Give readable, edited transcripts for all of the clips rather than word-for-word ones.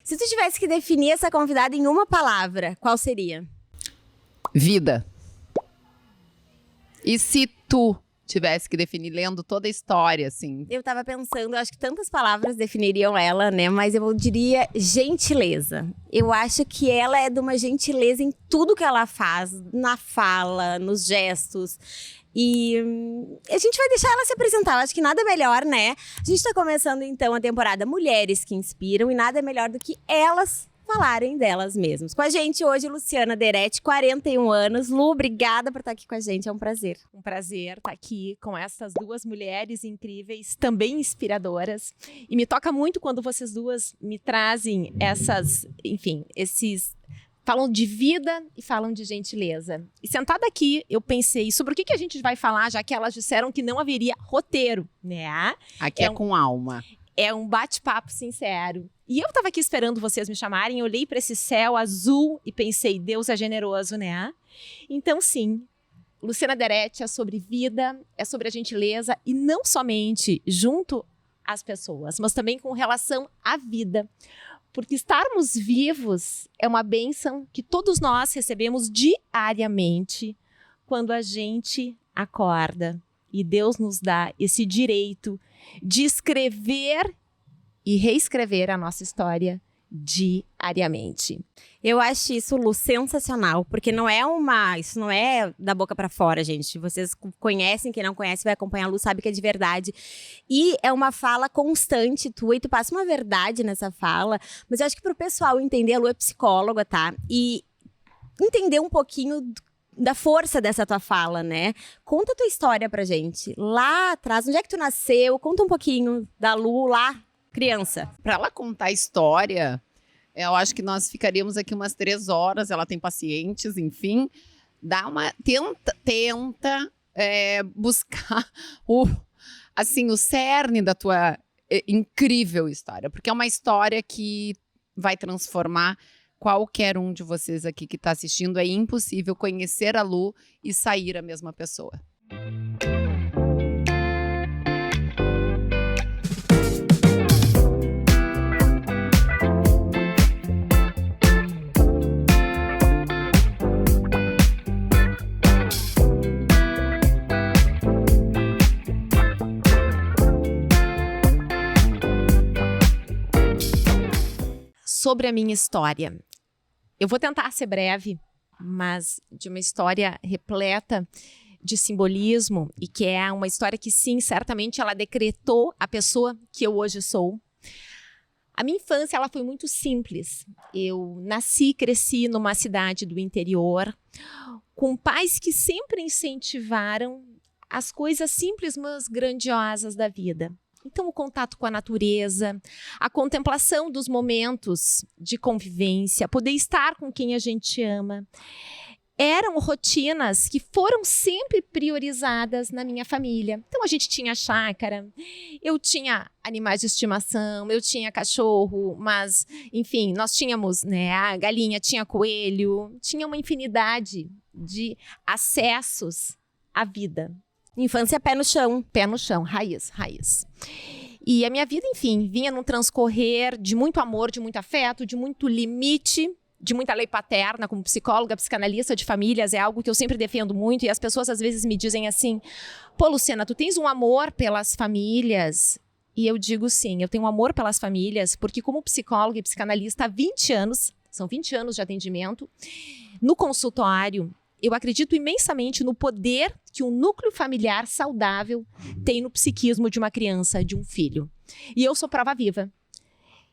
Se tu tivesse que definir essa convidada em uma palavra, qual seria? Vida. E se tu tivesse que definir lendo toda a história, assim? Eu tava pensando, eu acho que tantas palavras definiriam ela, né? Mas eu diria gentileza. Eu acho que ela é de uma gentileza em tudo que ela faz, na fala, nos gestos. E a gente vai deixar ela se apresentar. Eu acho que nada melhor, né? A gente tá começando, então, a temporada Mulheres que Inspiram. E nada melhor do que elas falarem delas mesmas. Com a gente hoje, Luciana Deretti, 41 anos. Lu, obrigada por estar aqui com a gente, é um prazer. Um prazer estar aqui com essas duas mulheres incríveis, também inspiradoras. E me toca muito quando vocês duas me trazem falam de vida e falam de gentileza. E sentada aqui, eu pensei sobre o que a gente vai falar, já que elas disseram que não haveria roteiro, né? Aqui é com alma. É um bate-papo sincero. E eu tava aqui esperando vocês me chamarem, eu olhei para esse céu azul e pensei, Deus é generoso, né? Então, sim, Luciana Deretti é sobre vida, é sobre a gentileza e não somente junto às pessoas, mas também com relação à vida. Porque estarmos vivos é uma bênção que todos nós recebemos diariamente quando a gente acorda. E Deus nos dá esse direito de escrever e reescrever a nossa história diariamente. Eu acho isso, Lu, sensacional, porque isso não é da boca pra fora, gente. Vocês conhecem, quem não conhece vai acompanhar a Lu, sabe que é de verdade. E é uma fala constante tua, e tu passa uma verdade nessa fala, mas eu acho que pro pessoal entender, a Lu é psicóloga, tá? E entender um pouquinho da força dessa tua fala, né? Conta a tua história pra gente. Lá atrás, onde é que tu nasceu? Conta um pouquinho da Lu lá, criança. Para ela contar a história, eu acho que nós ficaríamos aqui umas 3 horas. Ela tem pacientes, enfim. Tenta buscar o cerne da tua incrível história. Porque é uma história que vai transformar qualquer um de vocês aqui que está assistindo. É impossível conhecer a Lu e sair a mesma pessoa. Sobre a minha história. Eu vou tentar ser breve, mas de uma história repleta de simbolismo e que é uma história que, sim, certamente ela decretou a pessoa que eu hoje sou. A minha infância ela foi muito simples. Eu nasci e cresci numa cidade do interior, com pais que sempre incentivaram as coisas simples, mas grandiosas da vida. Então, o contato com a natureza, a contemplação dos momentos de convivência, poder estar com quem a gente ama, eram rotinas que foram sempre priorizadas na minha família. Então, a gente tinha chácara, eu tinha animais de estimação, eu tinha cachorro, mas, enfim, nós tínhamos, né, a galinha, tinha coelho, tinha uma infinidade de acessos à vida. Infância pé no chão, raiz. E a minha vida, enfim, vinha num transcorrer de muito amor, de muito afeto, de muito limite, de muita lei paterna. Como psicóloga, psicanalista de famílias, é algo que eu sempre defendo muito. E as pessoas às vezes me dizem assim, pô, Luciana, tu tens um amor pelas famílias? E eu digo sim, eu tenho um amor pelas famílias, porque como psicóloga e psicanalista há 20 anos, são 20 anos de atendimento, no consultório, eu acredito imensamente no poder que um núcleo familiar saudável tem no psiquismo de uma criança, de um filho. E eu sou prova viva.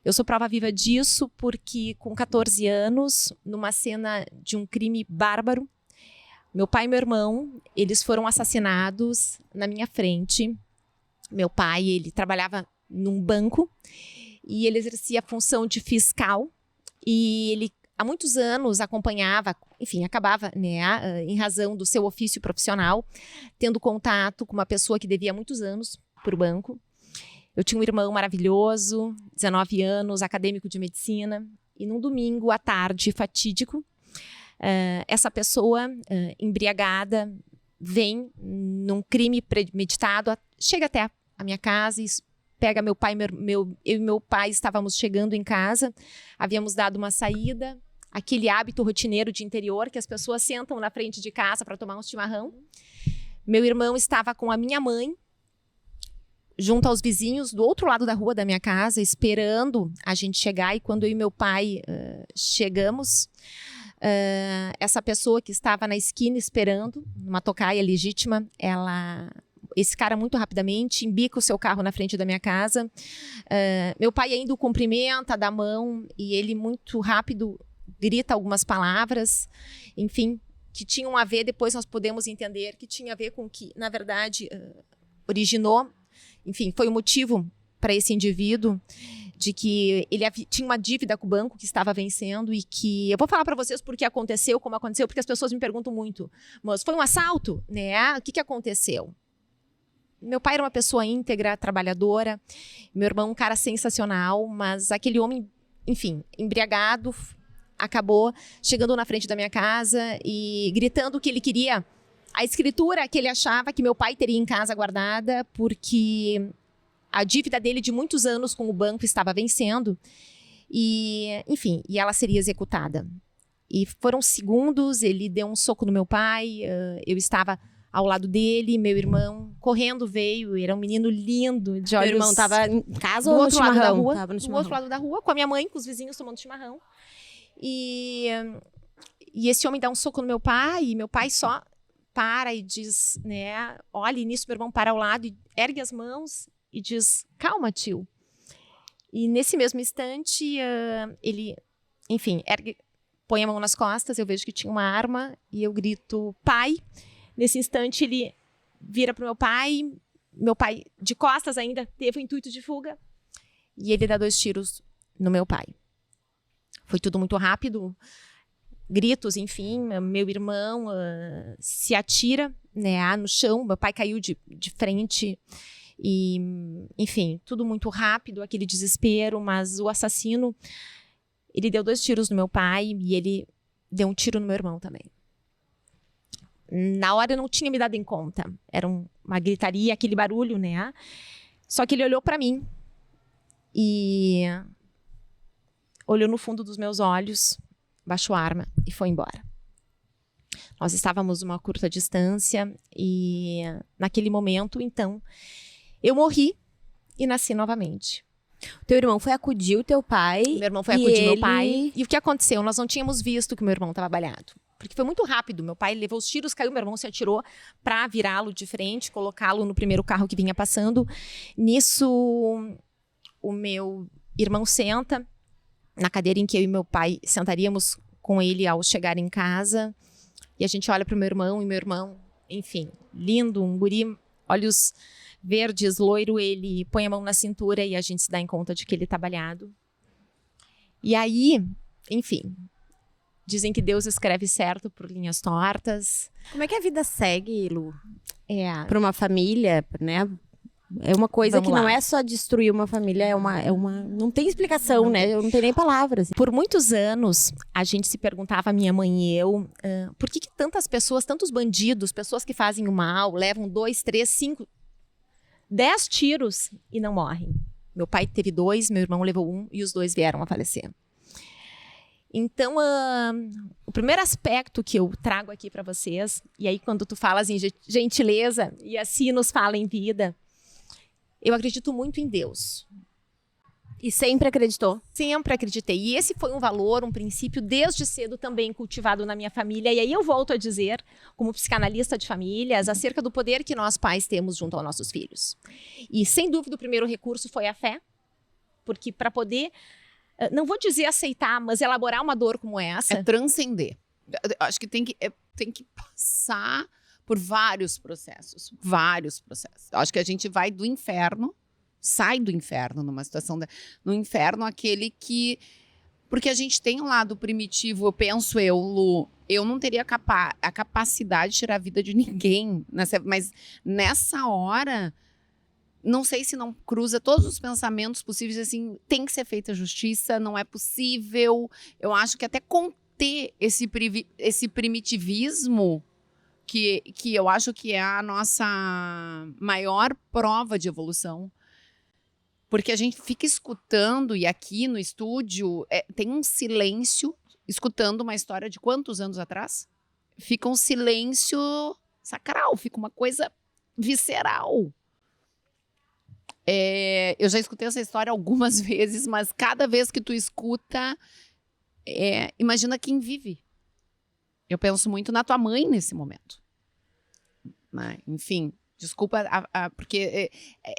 Eu sou prova viva disso porque, com 14 anos, numa cena de um crime bárbaro, meu pai e meu irmão, eles foram assassinados na minha frente. Meu pai, ele trabalhava num banco e ele exercia a função de fiscal e ele há muitos anos acompanhava, enfim, acabava, né, em razão do seu ofício profissional, tendo contato com uma pessoa que devia muitos anos para o banco. Eu tinha um irmão maravilhoso, 19 anos, acadêmico de medicina, e num domingo à tarde fatídico, essa pessoa embriagada vem num crime premeditado, chega até a minha casa e pega meu pai, eu e meu pai estávamos chegando em casa, havíamos dado uma saída, aquele hábito rotineiro de interior que as pessoas sentam na frente de casa para tomar um chimarrão. Meu irmão estava com a minha mãe, junto aos vizinhos, do outro lado da rua da minha casa, esperando a gente chegar. E quando eu e meu pai chegamos, essa pessoa que estava na esquina esperando, numa tocaia legítima, esse cara muito rapidamente embica o seu carro na frente da minha casa. Meu pai ainda o cumprimenta, dá a mão, e ele muito rápido grita algumas palavras, enfim, que tinham a ver, depois nós podemos entender, que tinha a ver com o que, na verdade, originou. Enfim, foi o motivo para esse indivíduo de que ele tinha uma dívida com o banco que estava vencendo e que... Eu vou falar para vocês por que aconteceu, como aconteceu, porque as pessoas me perguntam muito. Mas foi um assalto, né? O que aconteceu? Meu pai era uma pessoa íntegra, trabalhadora. Meu irmão, um cara sensacional, mas aquele homem, enfim, embriagado, acabou chegando na frente da minha casa e gritando que ele queria a escritura que ele achava que meu pai teria em casa guardada, porque a dívida dele de muitos anos com o banco estava vencendo e, enfim, e ela seria executada. E foram segundos, ele deu um soco no meu pai, eu estava ao lado dele, meu irmão correndo veio, era um menino lindo, de olhos... Meu irmão estava em casa do ou no outro lado da chimarrão? rua, Tava no do chimarrão. outro lado da rua, com a minha mãe, com os vizinhos tomando chimarrão. E esse homem dá um soco no meu pai, e meu pai só para e diz, né, olha, e nisso meu irmão para ao lado e ergue as mãos e diz, calma, tio. E nesse mesmo instante, ele, enfim, põe a mão nas costas, eu vejo que tinha uma arma e eu grito, pai. Nesse instante, ele vira para o meu pai, de costas ainda, teve o intuito de fuga, e ele dá 2 tiros no meu pai. Foi tudo muito rápido, gritos, enfim, meu irmão se atira, né, no chão, meu pai caiu de frente, e, enfim, tudo muito rápido, aquele desespero, mas o assassino, ele deu 2 tiros no meu pai e ele deu um tiro no meu irmão também. Na hora eu não tinha me dado em conta, era uma gritaria, aquele barulho, né, só que ele olhou para mim e olhou no fundo dos meus olhos, baixou a arma e foi embora. Nós estávamos a uma curta distância e naquele momento, então, eu morri e nasci novamente. O teu irmão foi acudir o teu pai. Meu irmão foi acudir meu pai. E o que aconteceu? Nós não tínhamos visto que o meu irmão estava baleado. Porque foi muito rápido. Meu pai levou os tiros, caiu, meu irmão se atirou para virá-lo de frente, colocá-lo no primeiro carro que vinha passando. Nisso, o meu irmão senta na cadeira em que eu e meu pai sentaríamos com ele ao chegar em casa. E a gente olha para o meu irmão, e meu irmão, enfim, lindo, um guri, olhos verdes, loiro, ele põe a mão na cintura e a gente se dá em conta de que ele está baleado. E aí, enfim, dizem que Deus escreve certo por linhas tortas. Como é que a vida segue, Lu? É, Para uma família, né? É uma coisa Vamos que lá. não é só destruir uma família, não tem explicação, né? Eu não tenho nem palavras. por muitos anos, a gente se perguntava, minha mãe e eu, por que tantas pessoas, tantos bandidos, pessoas que fazem o mal, levam 2, 3, 5, 10 tiros e não morrem. Meu pai teve 2, meu irmão levou 1 e os 2 vieram a falecer. Então, o primeiro aspecto que eu trago aqui para vocês, e aí quando tu falas em gentileza, e assim nos fala em vida, eu acredito muito em Deus. E sempre acreditou. Sempre acreditei. E esse foi um valor, um princípio, desde cedo também cultivado na minha família. E aí eu volto a dizer, como psicanalista de famílias, acerca do poder que nós pais temos junto aos nossos filhos. E, sem dúvida, o primeiro recurso foi a fé. Porque para poder, não vou dizer aceitar, mas elaborar uma dor como essa... É transcender. Acho que tem que passar por vários processos. Vários processos. Acho que a gente vai do inferno, sai do inferno numa situação... No inferno, aquele que... Porque a gente tem um lado primitivo, eu penso, Lu, eu não teria a capacidade de tirar a vida de ninguém. Mas nessa hora, não sei se não cruza todos os pensamentos possíveis, assim, tem que ser feita justiça, não é possível. Eu acho que até conter esse primitivismo... Que eu acho que é a nossa maior prova de evolução. Porque a gente fica escutando, e aqui no estúdio tem um silêncio, escutando uma história de quantos anos atrás? Fica um silêncio sacral, fica uma coisa visceral. Eu já escutei essa história algumas vezes, mas cada vez que tu escuta, imagina quem vive. Eu penso muito na tua mãe nesse momento. Né? Enfim, desculpa, porque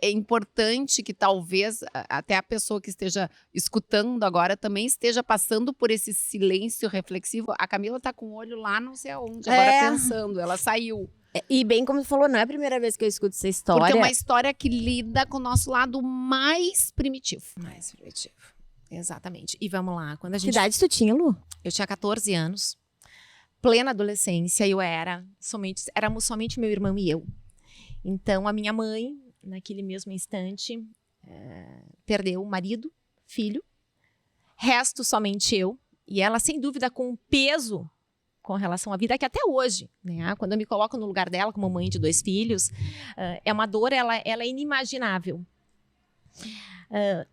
é importante que talvez até a pessoa que esteja escutando agora também esteja passando por esse silêncio reflexivo. A Camila tá com o olho lá não sei aonde, agora pensando, ela saiu. E bem como você falou, não é a primeira vez que eu escuto essa história. Porque é uma história que lida com o nosso lado mais primitivo. Mais primitivo. Exatamente. E vamos lá. Quando a Que gente... idade tu tinha, Lu? Eu tinha 14 anos. Plena adolescência. Éramos somente meu irmão e eu. Então, a minha mãe, naquele mesmo instante, perdeu o marido, filho. Resto somente eu. E ela, sem dúvida, com um peso com relação à vida, que até hoje, né? Quando eu me coloco no lugar dela, como mãe de 2 filhos, é uma dor, ela é inimaginável.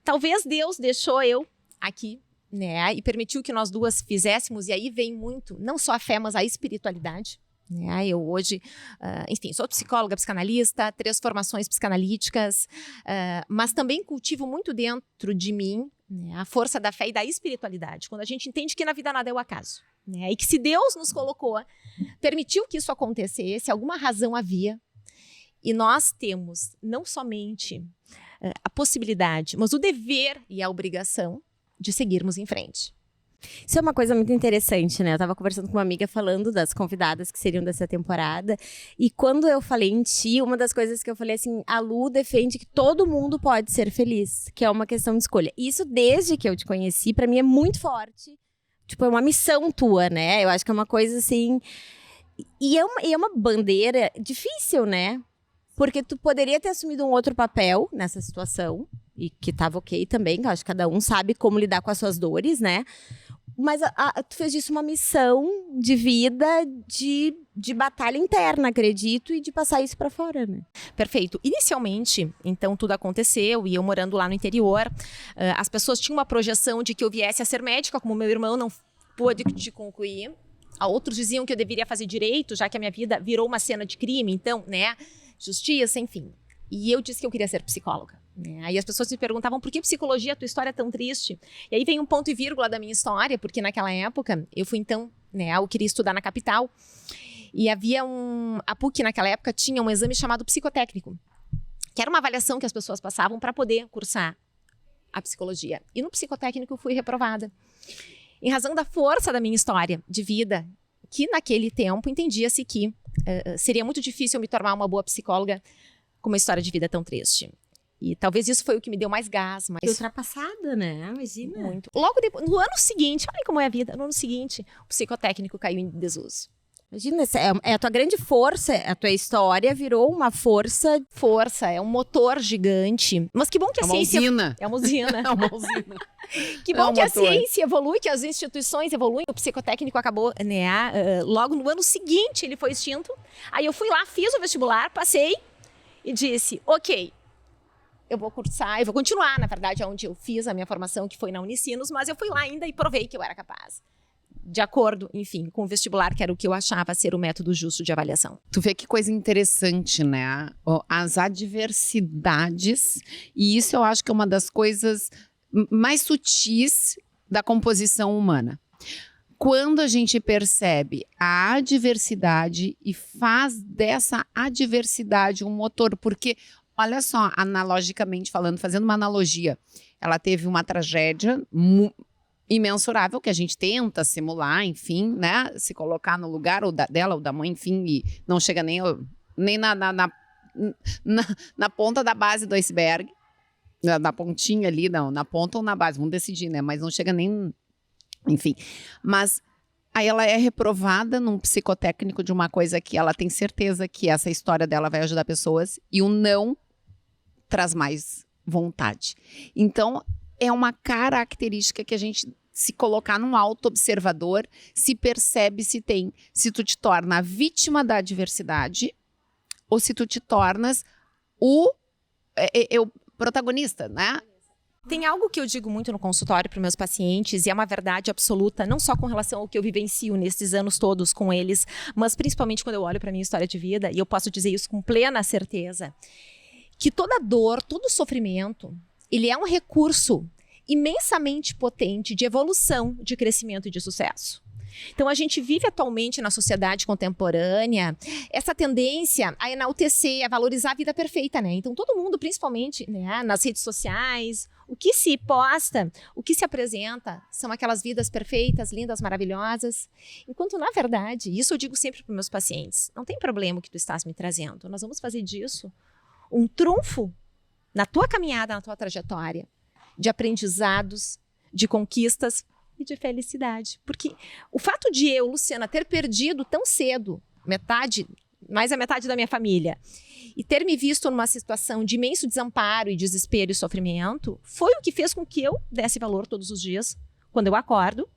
Talvez Deus deixou eu aqui, né? E permitiu que nós duas fizéssemos, e aí vem muito, não só a fé, mas a espiritualidade. Né? Eu hoje, enfim, sou psicóloga, psicanalista, 3 formações psicanalíticas, mas também cultivo muito dentro de mim, né, a força da fé e da espiritualidade. Quando a gente entende que na vida nada é o acaso. Né? E que se Deus nos colocou, permitiu que isso acontecesse, alguma razão havia. E nós temos não somente a possibilidade, mas o dever e a obrigação de seguirmos em frente. Isso é uma coisa muito interessante, né? Eu tava conversando com uma amiga falando das convidadas que seriam dessa temporada. E quando eu falei em ti, uma das coisas que eu falei assim, a Lu defende que todo mundo pode ser feliz, que é uma questão de escolha. E isso, desde que eu te conheci, pra mim é muito forte. Tipo, é uma missão tua, né? Eu acho que é uma coisa assim... E é uma bandeira difícil, né? Porque tu poderia ter assumido um outro papel nessa situação, e que tava ok também, que eu acho que cada um sabe como lidar com as suas dores, né? Mas tu fez disso uma missão de vida, de batalha interna, acredito, e de passar isso pra fora, né? Perfeito. Inicialmente, então, tudo aconteceu, e eu morando lá no interior, as pessoas tinham uma projeção de que eu viesse a ser médica, como meu irmão não pôde concluir. Outros diziam que eu deveria fazer direito, já que a minha vida virou uma cena de crime, então, né, justiça, enfim. E eu disse que eu queria ser psicóloga. Né? Aí as pessoas me perguntavam, por que psicologia, a tua história é tão triste? E aí vem um ponto e vírgula da minha história, porque naquela época, eu fui então, né, eu queria estudar na capital, e havia a PUC naquela época tinha um exame chamado psicotécnico, que era uma avaliação que as pessoas passavam para poder cursar a psicologia. E no psicotécnico eu fui reprovada. Em razão da força da minha história de vida, que naquele tempo entendia-se que seria muito difícil eu me tornar uma boa psicóloga com uma história de vida tão triste. E talvez isso foi o que me deu mais gás. Mais... Ultrapassada, né? Imagina. Muito. Logo depois, no ano seguinte, olha como é a vida, no ano seguinte, o psicotécnico caiu em desuso. Imagina, é a tua grande força, a tua história virou uma força. Força, é um motor gigante. Mas que bom que a ciência... Usina. É uma usina. É uma usina. Que bom que a ciência evolui, que as instituições evoluem. O psicotécnico acabou, né? Logo no ano seguinte ele foi extinto. Aí eu fui lá, fiz o vestibular, passei e disse, ok, eu vou cursar, eu vou continuar, na verdade, onde eu fiz a minha formação, que foi na Unicinos, mas eu fui lá ainda e provei que eu era capaz. De acordo, enfim, com o vestibular, que era o que eu achava ser o método justo de avaliação. Tu vê que coisa interessante, né? As adversidades, e isso eu acho que é uma das coisas mais sutis da composição humana. Quando a gente percebe a adversidade e faz dessa adversidade um motor, porque, olha só, analogicamente falando, fazendo uma analogia, ela teve uma tragédia imensurável que a gente tenta simular, enfim, né? Se colocar no lugar ou dela ou da mãe, enfim, e não chega nem na ponta da base do iceberg, na pontinha ali, não, na ponta ou na base, vamos decidir, né? Mas não chega nem, enfim. Mas aí ela é reprovada num psicotécnico de uma coisa que ela tem certeza que essa história dela vai ajudar pessoas, e o não traz mais vontade. Então, é uma característica que a gente, se colocar num auto-observador, se percebe se tu te torna a vítima da adversidade ou se tu te tornas o protagonista, né? Tem algo que eu digo muito no consultório para meus pacientes, e é uma verdade absoluta, não só com relação ao que eu vivencio nesses anos todos com eles, mas principalmente quando eu olho para minha história de vida, e eu posso dizer isso com plena certeza, que toda dor, todo sofrimento, ele é um recurso imensamente potente de evolução, de crescimento e de sucesso. Então, a gente vive atualmente na sociedade contemporânea essa tendência a enaltecer, a valorizar a vida perfeita, né? Então, todo mundo, principalmente, né, nas redes sociais, o que se posta, o que se apresenta são aquelas vidas perfeitas, lindas, maravilhosas. Enquanto, na verdade, isso eu digo sempre para os meus pacientes, não tem problema o que tu estás me trazendo. Nós vamos fazer disso um trunfo na tua caminhada, na tua trajetória, de aprendizados, de conquistas e de felicidade. Porque o fato de eu, Luciana, ter perdido tão cedo mais a metade da minha família, e ter me visto numa situação de imenso desamparo e desespero e sofrimento, foi o que fez com que eu desse valor todos os dias, quando eu acordo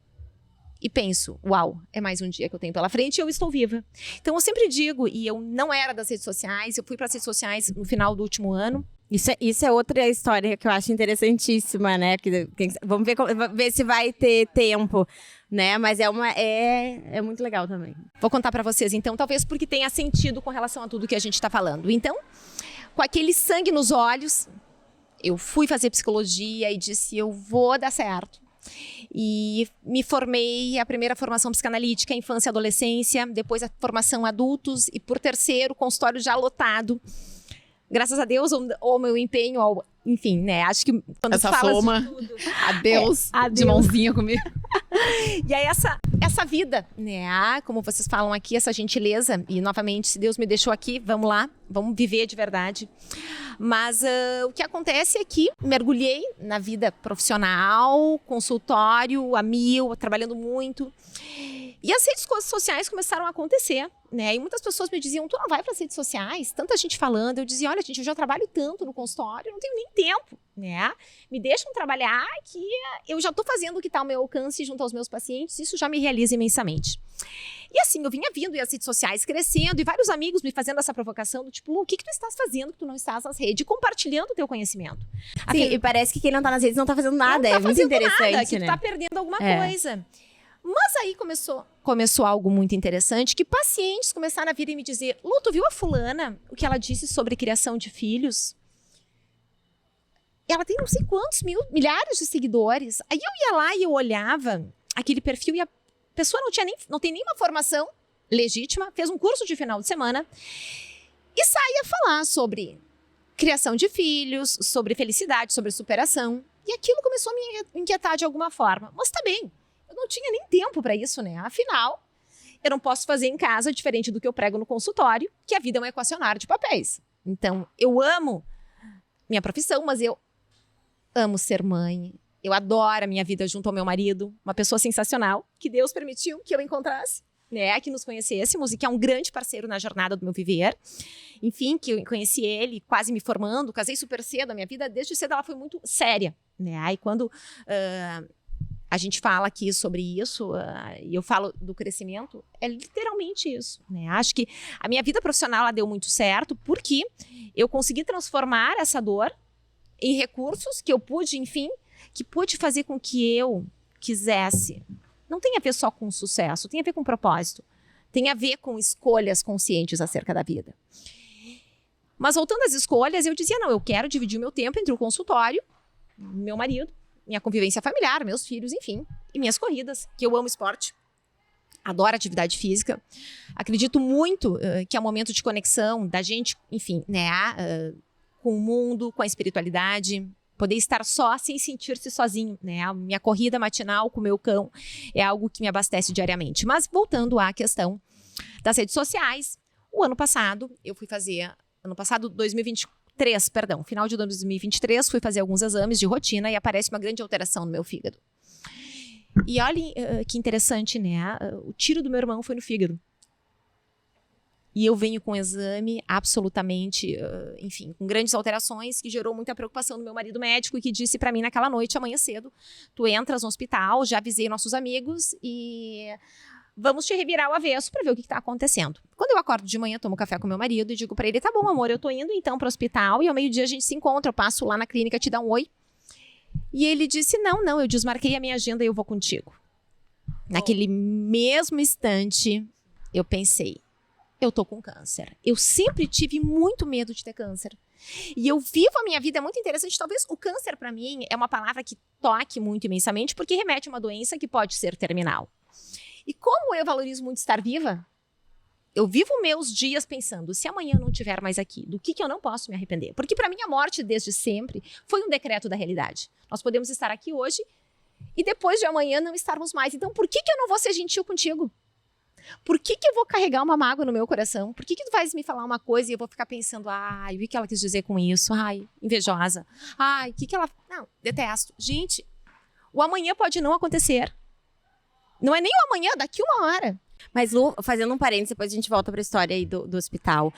e penso, uau, é mais um dia que eu tenho pela frente e eu estou viva. Então eu sempre digo, e eu não era das redes sociais, eu fui para as redes sociais no final do último ano. Isso é outra história que eu acho interessantíssima, né? Vamos ver se vai ter tempo, né? Mas é muito legal também. Vou contar para vocês, então, talvez porque tenha sentido com relação a tudo que a gente está falando. Então, com aquele sangue nos olhos, eu fui fazer psicologia e disse, eu vou dar certo. E me formei, a primeira formação psicanalítica, infância e adolescência, depois a formação adultos e, por terceiro, consultório já lotado. Graças a Deus, ou meu empenho, enfim, né? Acho que quando essa fala soma, de tudo, adeus, adeus, de mãozinha comigo. E aí essa vida, né? Como vocês falam aqui, essa gentileza, e novamente, se Deus me deixou aqui, vamos lá, vamos viver de verdade. Mas o que acontece é que mergulhei na vida profissional, consultório, a mil, trabalhando muito. E as redes sociais começaram a acontecer, né? E muitas pessoas me diziam, tu não vai para as redes sociais? Tanta gente falando. Eu dizia, olha, gente, eu já trabalho tanto no consultório, eu não tenho nem tempo, né? Me deixam trabalhar que eu já estou fazendo o que está ao meu alcance junto aos meus pacientes, isso já me realiza imensamente. E assim, eu vinha vindo e as redes sociais crescendo, e vários amigos me fazendo essa provocação do tipo, Lu, o que tu estás fazendo que tu não estás nas redes? Compartilhando o teu conhecimento. Sim, e parece que quem não tá nas redes não tá fazendo nada, é muito interessante, nada, que né? tu tá perdendo alguma coisa. Mas aí começou algo muito interessante, que pacientes começaram a vir e me dizer, Lu, tu viu a fulana, o que ela disse sobre criação de filhos? Ela tem não sei quantos milhares de seguidores. Aí eu ia lá e eu olhava aquele perfil e a pessoa não tem nenhuma formação legítima, fez um curso de final de semana e saía a falar sobre criação de filhos, sobre felicidade, sobre superação. E aquilo começou a me inquietar de alguma forma. Mas tá bem. Eu não tinha nem tempo para isso, né? Afinal, eu não posso fazer em casa diferente do que eu prego no consultório, que a vida é um equacionário de papéis. Então, eu amo minha profissão, mas eu amo ser mãe. Eu adoro a minha vida junto ao meu marido, uma pessoa sensacional, que Deus permitiu que eu encontrasse, né? Que nos conhecêssemos e que é um grande parceiro na jornada do meu viver. Enfim, que eu conheci ele quase me formando, casei super cedo. A minha vida, desde cedo, ela foi muito séria, né? Aí quando a gente fala aqui sobre isso, e eu falo do crescimento, é literalmente isso, né? Acho que a minha vida profissional ela deu muito certo, porque eu consegui transformar essa dor em recursos que eu pude, enfim, que pude fazer com que eu quisesse. Não tem a ver só com sucesso, tem a ver com propósito, tem a ver com escolhas conscientes acerca da vida. Mas voltando às escolhas, eu dizia, não, eu quero dividir o meu tempo entre o consultório, meu marido, minha convivência familiar, meus filhos, enfim, e minhas corridas, que eu amo esporte, adoro atividade física, acredito muito que é um momento de conexão da gente, enfim, né, com o mundo, com a espiritualidade, poder estar só sem sentir-se sozinho, né, a minha corrida matinal com o meu cão é algo que me abastece diariamente. Mas voltando à questão das redes sociais, o ano passado, 2023, final de 2023, fui fazer alguns exames de rotina e aparece uma grande alteração no meu fígado. E olhem que interessante, né? O tiro do meu irmão foi no fígado. E eu venho com um exame absolutamente, enfim, com grandes alterações, que gerou muita preocupação no meu marido médico e que disse pra mim naquela noite, amanhã cedo, tu entras no hospital, já avisei nossos amigos e vamos te revirar o avesso pra ver o que tá acontecendo. Quando eu acordo de manhã, tomo café com meu marido e digo pra ele, tá bom, amor, eu tô indo então pro hospital e ao meio-dia a gente se encontra, eu passo lá na clínica te dar um oi. E ele disse, não, eu desmarquei a minha agenda e eu vou contigo. Naquele mesmo instante, eu pensei, eu tô com câncer. Eu sempre tive muito medo de ter câncer. E eu vivo a minha vida, é muito interessante. Talvez o câncer, para mim, é uma palavra que toque muito imensamente, porque remete a uma doença que pode ser terminal. E como eu valorizo muito estar viva, eu vivo meus dias pensando, se amanhã eu não estiver mais aqui, do que eu não posso me arrepender? Porque para mim a morte, desde sempre, foi um decreto da realidade. Nós podemos estar aqui hoje e depois de amanhã não estarmos mais. Então por que eu não vou ser gentil contigo? Por que eu vou carregar uma mágoa no meu coração? Por que tu vais me falar uma coisa e eu vou ficar pensando, ai, o que ela quis dizer com isso? Ai, invejosa. Ai, o que ela... Não, detesto. Gente, o amanhã pode não acontecer. Não é nem o amanhã, daqui uma hora. Mas, Lu, fazendo um parênteses, depois a gente volta para a história aí do hospital.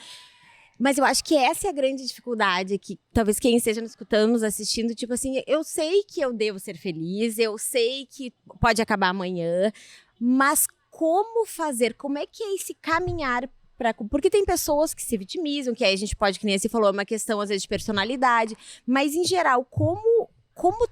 Mas eu acho que essa é a grande dificuldade, que talvez quem esteja nos escutando, nos assistindo, tipo assim, eu sei que eu devo ser feliz, eu sei que pode acabar amanhã, mas como fazer? Como é que é esse caminhar para... Porque tem pessoas que se vitimizam, que aí a gente pode, que nem você falou, é uma questão às vezes de personalidade, mas em geral, como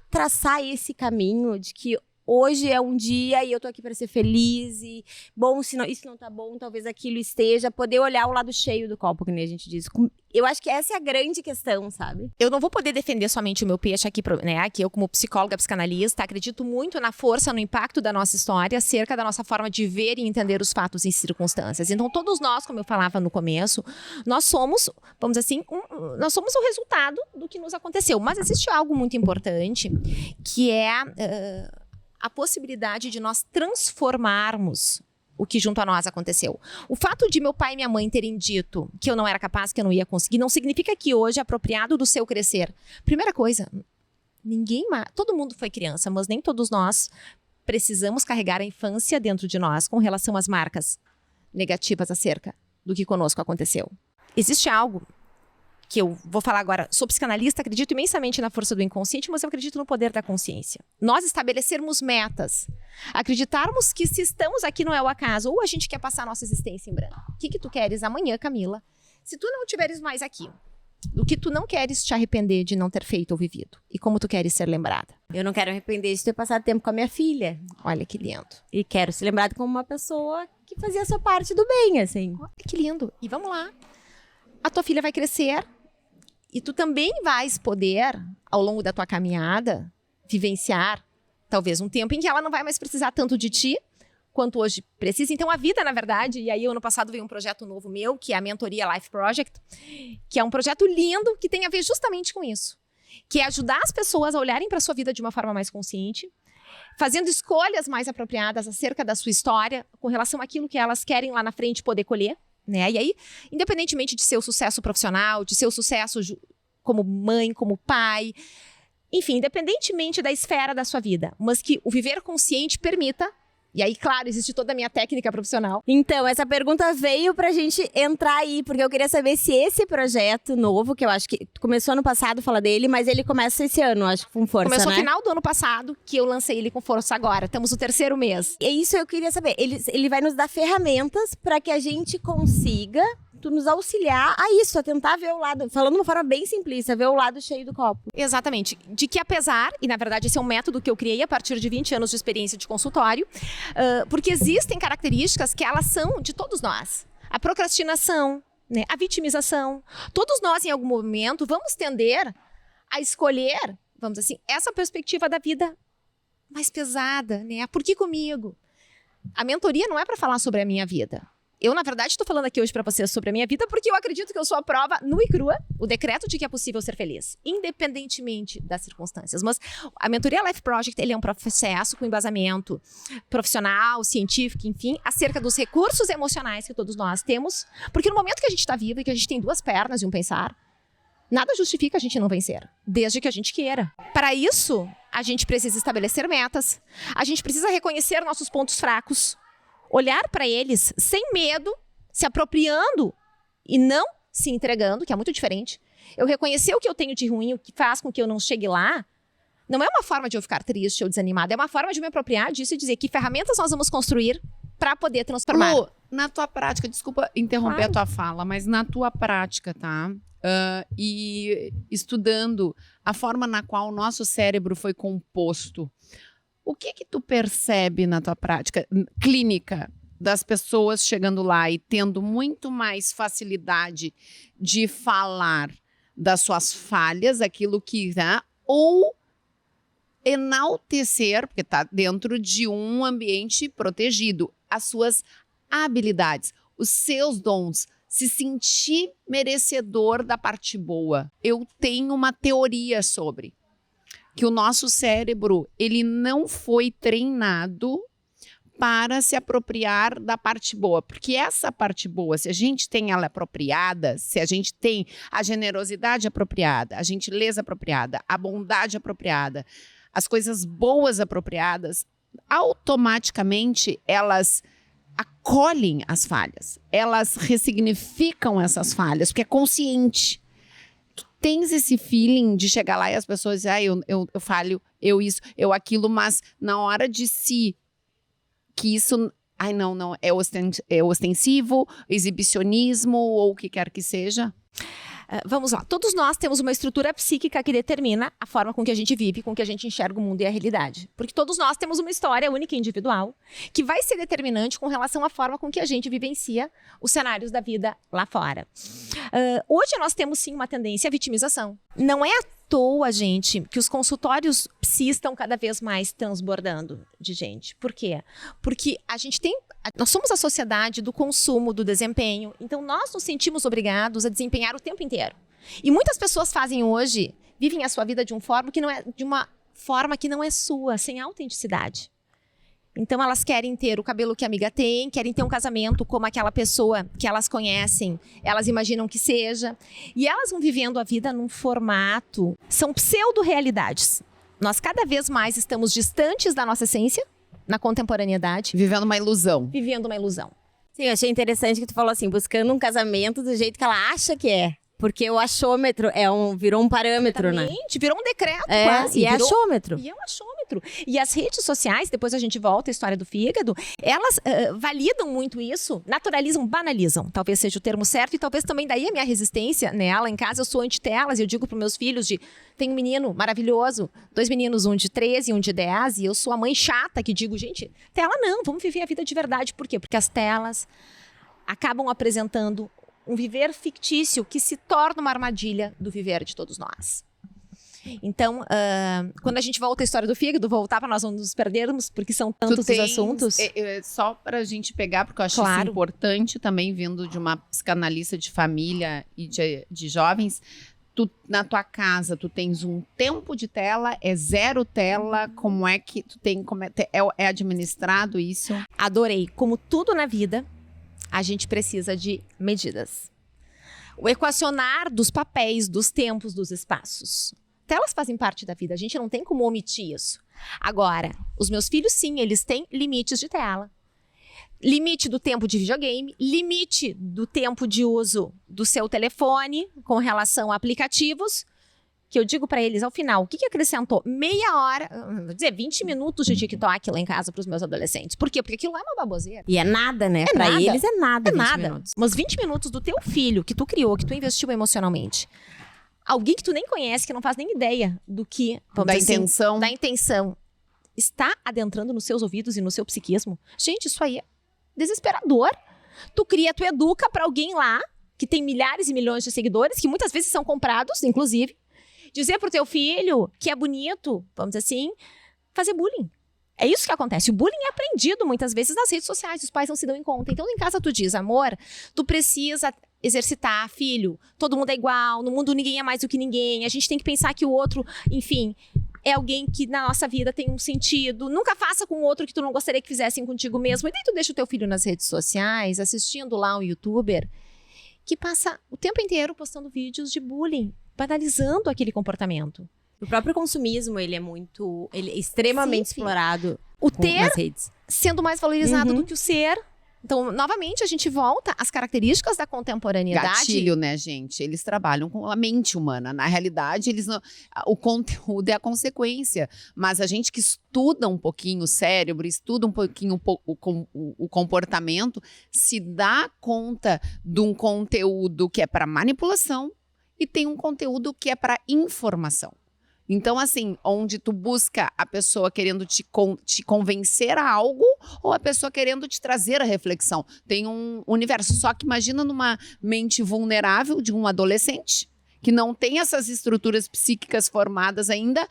traçar esse caminho de que hoje é um dia e eu tô aqui para ser feliz e, bom, se não, isso não tá bom, talvez aquilo esteja, poder olhar o lado cheio do copo, que nem a gente diz. Eu acho que essa é a grande questão, sabe? Eu não vou poder defender somente o meu peixe aqui, né? Que eu, como psicóloga, psicanalista, acredito muito na força, no impacto da nossa história acerca da nossa forma de ver e entender os fatos e circunstâncias. Então, todos nós, como eu falava no começo, nós somos, vamos dizer assim, nós somos o resultado do que nos aconteceu. Mas existe algo muito importante, que é a possibilidade de nós transformarmos o que junto a nós aconteceu. O fato de meu pai e minha mãe terem dito que eu não era capaz, que eu não ia conseguir, não significa que hoje é apropriado do seu crescer. Primeira coisa, todo mundo foi criança, mas nem todos nós precisamos carregar a infância dentro de nós com relação às marcas negativas acerca do que conosco aconteceu. Existe algo que eu vou falar agora, sou psicanalista, acredito imensamente na força do inconsciente, mas eu acredito no poder da consciência. Nós estabelecermos metas, acreditarmos que se estamos aqui não é o acaso, ou a gente quer passar a nossa existência em branco. O que tu queres amanhã, Camila? Se tu não estiveres mais aqui, do que tu não queres te arrepender de não ter feito ou vivido? E como tu queres ser lembrada? Eu não quero arrepender de ter passado tempo com a minha filha. Olha que lindo. E quero ser lembrada como uma pessoa que fazia a sua parte do bem, assim. Olha que lindo. E vamos lá. A tua filha vai crescer. E tu também vais poder, ao longo da tua caminhada, vivenciar talvez um tempo em que ela não vai mais precisar tanto de ti quanto hoje precisa. Então a vida, na verdade, e aí ano passado veio um projeto novo meu, que é a Mentoria Life Project, que é um projeto lindo que tem a ver justamente com isso. Que é ajudar as pessoas a olharem para a sua vida de uma forma mais consciente, fazendo escolhas mais apropriadas acerca da sua história, com relação àquilo que elas querem lá na frente poder colher. Né? E aí, independentemente de seu sucesso profissional, de seu sucesso como mãe, como pai, enfim, independentemente da esfera da sua vida, mas que o viver consciente permita, e aí, claro, existe toda a minha técnica profissional. Então, essa pergunta veio pra gente entrar aí, porque eu queria saber se esse projeto novo, que eu acho que começou ano passado, fala dele, mas ele começa esse ano, acho que com força, Começou né? no final do ano passado, que eu lancei ele com força agora. Estamos no 3º mês. É isso que eu queria saber. Ele vai nos dar ferramentas para que a gente consiga nos auxiliar a isso, a tentar ver o lado, falando de uma forma bem simplista, ver o lado cheio do copo. Exatamente. De que apesar, e na verdade esse é um método que eu criei a partir de 20 anos de experiência de consultório, porque existem características que elas são de todos nós. A procrastinação, né? A vitimização. Todos nós, em algum momento, vamos tender a escolher, vamos dizer assim, essa perspectiva da vida mais pesada, né? Por que comigo? A mentoria não é para falar sobre a minha vida. Eu, na verdade, estou falando aqui hoje para vocês sobre a minha vida porque eu acredito que eu sou a prova nua e crua, o decreto de que é possível ser feliz, independentemente das circunstâncias. Mas a Mentoria Life Project, ele é um processo com embasamento profissional, científico, enfim, acerca dos recursos emocionais que todos nós temos, porque no momento que a gente está vivo e que a gente tem 2 pernas e um pensar, nada justifica a gente não vencer, desde que a gente queira. Para isso, a gente precisa estabelecer metas, a gente precisa reconhecer nossos pontos fracos, olhar para eles sem medo, se apropriando e não se entregando, que é muito diferente. Eu reconhecer o que eu tenho de ruim, o que faz com que eu não chegue lá, não é uma forma de eu ficar triste ou desanimada, é uma forma de me apropriar disso e dizer que ferramentas nós vamos construir para poder transformar. Lu, na tua prática, desculpa interromper Claro. a tua fala, mas na tua prática, tá? E estudando a forma na qual o nosso cérebro foi composto, o que tu percebe na tua prática clínica das pessoas chegando lá e tendo muito mais facilidade de falar das suas falhas, aquilo que, né? Ou enaltecer, porque está dentro de um ambiente protegido, as suas habilidades, os seus dons, se sentir merecedor da parte boa. Eu tenho uma teoria sobre que o nosso cérebro, ele não foi treinado para se apropriar da parte boa, porque essa parte boa, se a gente tem ela apropriada, se a gente tem a generosidade apropriada, a gentileza apropriada, a bondade apropriada, as coisas boas apropriadas, automaticamente elas acolhem as falhas, elas ressignificam essas falhas, porque é consciente. Tu tens esse feeling de chegar lá e as pessoas dizem, eu falho, eu isso, eu aquilo, mas na hora de si, que isso, não, é ostensivo, exibicionismo ou o que quer que seja. Vamos lá, todos nós temos uma estrutura psíquica que determina a forma com que a gente vive, com que a gente enxerga o mundo e a realidade. Porque todos nós temos uma história única e individual que vai ser determinante com relação à forma com que a gente vivencia os cenários da vida lá fora. Hoje nós temos sim uma tendência à vitimização. Não é à toa, gente, que os consultórios psi estão cada vez mais transbordando de gente. Por quê? Porque nós somos a sociedade do consumo, do desempenho, então nós nos sentimos obrigados a desempenhar o tempo inteiro. E muitas pessoas vivem a sua vida de uma forma que não é sua, sem autenticidade. Então elas querem ter o cabelo que a amiga tem, querem ter um casamento como aquela pessoa que elas conhecem, elas imaginam que seja. E elas vão vivendo a vida num formato, são pseudo-realidades. Nós cada vez mais estamos distantes da nossa essência, na contemporaneidade. Vivendo uma ilusão. Vivendo uma ilusão. Sim, eu achei interessante que tu falou assim, buscando um casamento do jeito que ela acha que é. Porque o achômetro virou um parâmetro, né? Exatamente, virou um decreto quase. E é achômetro. E é um achômetro. E as redes sociais, depois a gente volta à história do fígado, elas validam muito isso, naturalizam, banalizam. Talvez seja o termo certo e talvez também daí a minha resistência nela. Em casa eu sou anti-telas e eu digo para meus filhos tem um menino maravilhoso, 2 meninos, um de 13 e um de 10, e eu sou a mãe chata que digo, gente, tela não, vamos viver a vida de verdade. Por quê? Porque as telas acabam apresentando um viver fictício que se torna uma armadilha do viver de todos nós. Então, quando a gente volta à história do fígado, voltar para nós não nos perdermos, porque são tantos os assuntos. Só para a gente pegar, porque eu acho isso importante também, vindo de uma psicanalista de família e de jovens. Na tua casa, tu tens um tempo de tela, é 0 tela, como é que tu tem, é administrado isso? Adorei. Como tudo na vida, a gente precisa de medidas. O equacionar dos papéis, dos tempos, dos espaços. Telas fazem parte da vida, a gente não tem como omitir isso. Agora, os meus filhos, sim, eles têm limites de tela. Limite do tempo de videogame, limite do tempo de uso do seu telefone com relação a aplicativos, que eu digo para eles ao final, o que acrescentou? Meia hora, vou dizer, 20 minutos de TikTok lá em casa para os meus adolescentes. Por quê? Porque aquilo lá é uma baboseira. E é nada, né? Pra eles é nada. É 20 nada. minutos. Mas 20 minutos do teu filho, que tu criou, que tu investiu emocionalmente. Alguém que tu nem conhece, que não faz nem ideia do que... Da intenção. Da intenção. Está adentrando nos seus ouvidos e no seu psiquismo. Gente, isso aí é desesperador. Tu educa para alguém lá, que tem milhares e milhões de seguidores, que muitas vezes são comprados, inclusive, dizer pro teu filho que é bonito, vamos dizer assim, fazer bullying. É isso que acontece. O bullying é aprendido muitas vezes nas redes sociais, os pais não se dão em conta. Então, em casa tu diz, amor, tu precisa exercitar, filho, todo mundo é igual, no mundo ninguém é mais do que ninguém, a gente tem que pensar que o outro, enfim, é alguém que na nossa vida tem um sentido. Nunca faça com o outro que tu não gostaria que fizessem contigo mesmo. E daí tu deixa o teu filho nas redes sociais, assistindo lá um youtuber que passa o tempo inteiro postando vídeos de bullying, banalizando aquele comportamento. O próprio consumismo, ele é extremamente Sim, explorado o ter nas redes. sendo mais valorizado do que o ser. Então, novamente, a gente volta às características da contemporaneidade. Gatilho, né, gente? Eles trabalham com a mente humana. Na realidade, eles não, o conteúdo é a consequência. Mas a gente que estuda um pouquinho o cérebro, estuda um pouquinho o comportamento, se dá conta de um conteúdo que é para manipulação e tem um conteúdo que é para informação. Então, assim, onde tu busca a pessoa querendo te convencer a algo ou a pessoa querendo te trazer a reflexão. Tem um universo. Só que imagina numa mente vulnerável de um adolescente que não tem essas estruturas psíquicas formadas ainda.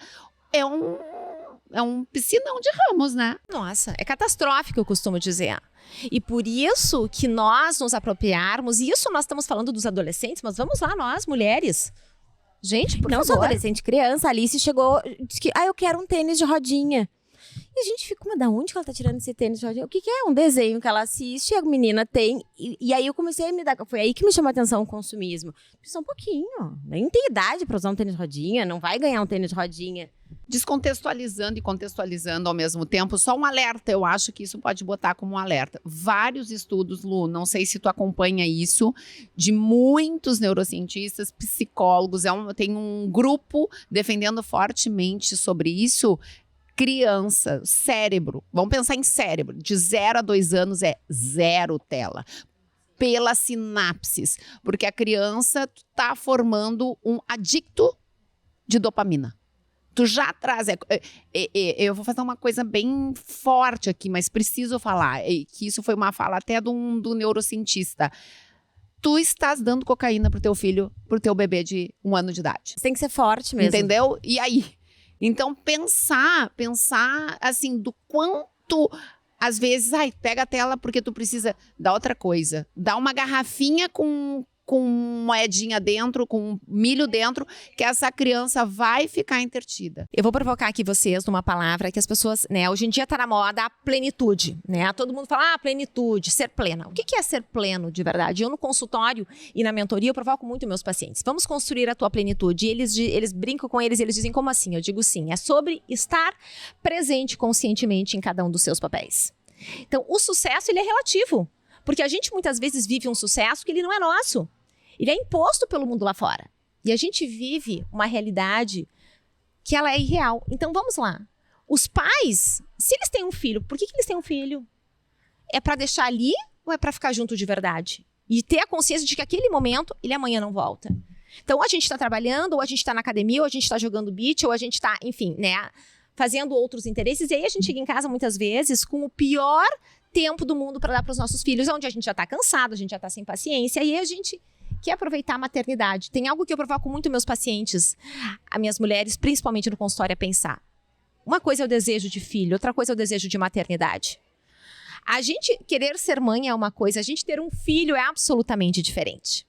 É um piscinão de ramos, né? Nossa, é catastrófico, eu costumo dizer. E por isso que nós nos apropriarmos, e isso nós estamos falando dos adolescentes, mas vamos lá, nós, mulheres. Gente, por Não favor. sou adolescente, criança. A Alice chegou, disse que, eu quero um tênis de rodinha. E a gente fica, mas da onde que ela tá tirando esse tênis de rodinha? O que é? Um desenho que ela assiste, a menina tem. E aí eu comecei a me dar. Foi aí que me chamou a atenção o consumismo. Só um pouquinho. Nem tem idade pra usar um tênis de rodinha, não vai ganhar um tênis de rodinha. Descontextualizando e contextualizando ao mesmo tempo, só um alerta, eu acho que isso pode botar como um alerta. Vários estudos, Lu, não sei se tu acompanha isso, de muitos neurocientistas, psicólogos, tem um grupo defendendo fortemente sobre isso. Criança, cérebro, vamos pensar em cérebro, de 0 a 2 anos é 0 tela. Pelas sinapses, porque a criança está formando um adicto de dopamina. Tu já traz. Eu vou fazer uma coisa bem forte aqui, mas preciso falar. Que isso foi uma fala até do neurocientista. Tu estás dando cocaína pro teu filho, pro teu bebê de 1 ano de idade. Você tem que ser forte mesmo. Entendeu? E aí? Então, pensar assim, do quanto. Às vezes, pega a tela porque tu precisa dar outra coisa. Dá uma garrafinha com moedinha dentro, com milho dentro, que essa criança vai ficar entretida. Eu vou provocar aqui vocês numa palavra que as pessoas, né, hoje em dia tá na moda a plenitude, né? Todo mundo fala, plenitude, ser plena. O que é ser pleno de verdade? Eu no consultório e na mentoria eu provoco muito meus pacientes. Vamos construir a tua plenitude. E eles brincam com eles dizem, como assim? Eu digo sim, é sobre estar presente conscientemente em cada um dos seus papéis. Então, o sucesso, ele é relativo. Porque a gente muitas vezes vive um sucesso que ele não é nosso. Ele é imposto pelo mundo lá fora. E a gente vive uma realidade que ela é irreal. Então, vamos lá. Os pais, se eles têm um filho, por que eles têm um filho? É para deixar ali ou é para ficar junto de verdade? E ter a consciência de que aquele momento, ele amanhã não volta. Então, ou a gente está trabalhando, ou a gente está na academia, ou a gente está jogando beach, ou a gente está, enfim, né, fazendo outros interesses. E aí a gente chega em casa muitas vezes com o pior tempo do mundo para dar para os nossos filhos, onde a gente já está cansado, a gente já está sem paciência, e aí a gente quer aproveitar a maternidade. Tem algo que eu provoco muito meus pacientes, as minhas mulheres, principalmente no consultório, a pensar. Uma coisa é o desejo de filho, outra coisa é o desejo de maternidade. A gente querer ser mãe é uma coisa, a gente ter um filho é absolutamente diferente.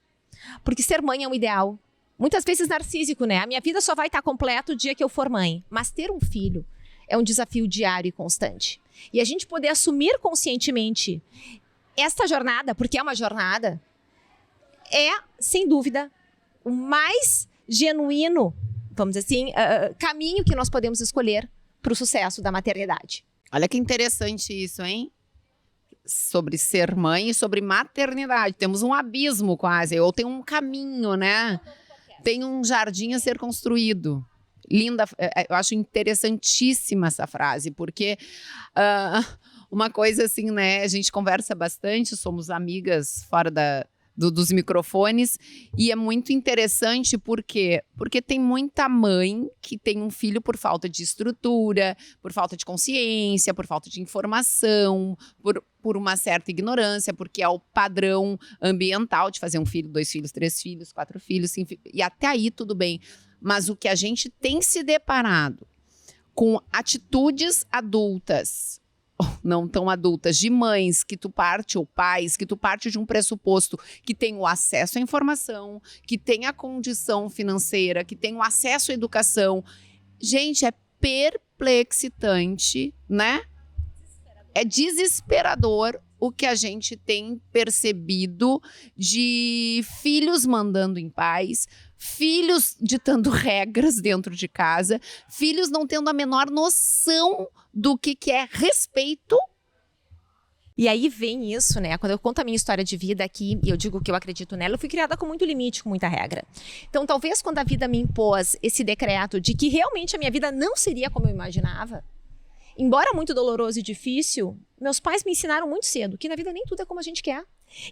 Porque ser mãe é um ideal, muitas vezes narcísico, né? A minha vida só vai estar completa o dia que eu for mãe. Mas ter um filho é um desafio diário e constante. E a gente poder assumir conscientemente esta jornada, porque é uma jornada, é, sem dúvida, o mais genuíno, vamos dizer assim, caminho que nós podemos escolher para o sucesso da maternidade. Olha que interessante isso, hein? Sobre ser mãe e sobre maternidade. Temos um abismo quase, ou tem um caminho, né? Tem um jardim a ser construído. Linda, eu acho interessantíssima essa frase, porque uma coisa assim, né? A gente conversa bastante, somos amigas fora dos microfones, e é muito interessante porque tem muita mãe que tem um filho por falta de estrutura, por falta de consciência, por falta de informação, por uma certa ignorância, porque é o padrão ambiental de fazer um filho, 2 filhos, 3 filhos, 4 filhos, e até aí tudo bem. Mas o que a gente tem se deparado com atitudes adultas, não tão adultas, de mães que tu parte, ou pais, que tu parte de um pressuposto que tem o acesso à informação, que tem a condição financeira, que tem o acesso à educação. Gente, é perplexitante, né? É desesperador o que a gente tem percebido de filhos mandando em paz, filhos ditando regras dentro de casa, filhos não tendo a menor noção do que é respeito E aí vem isso, né? Quando eu conto a minha história de vida aqui, e eu digo que eu acredito nela, eu fui criada com muito limite, com muita regra. Então, talvez quando a vida me impôs esse decreto de que realmente a minha vida não seria como eu imaginava, embora muito doloroso e difícil, meus pais me ensinaram muito cedo que na vida nem tudo é como a gente quer.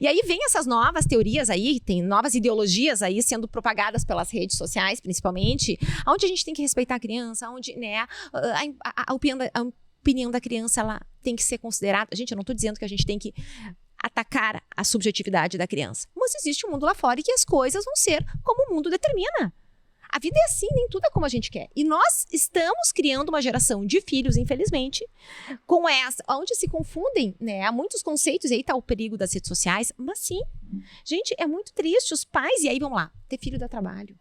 E aí vem essas novas teorias aí, tem novas ideologias aí sendo propagadas pelas redes sociais, principalmente, onde a gente tem que respeitar a criança, onde, né, a opinião da criança, ela tem que ser considerada. Gente, eu não estou dizendo que a gente tem que atacar a subjetividade da criança, mas existe um mundo lá fora e que as coisas vão ser como o mundo determina. A vida é assim, nem tudo é como a gente quer. E nós estamos criando uma geração de filhos, infelizmente, com essa, onde se confundem, né? Há muitos conceitos, e aí está o perigo das redes sociais, mas sim, gente, é muito triste. Os pais, e aí vamos lá, ter filho dá trabalho.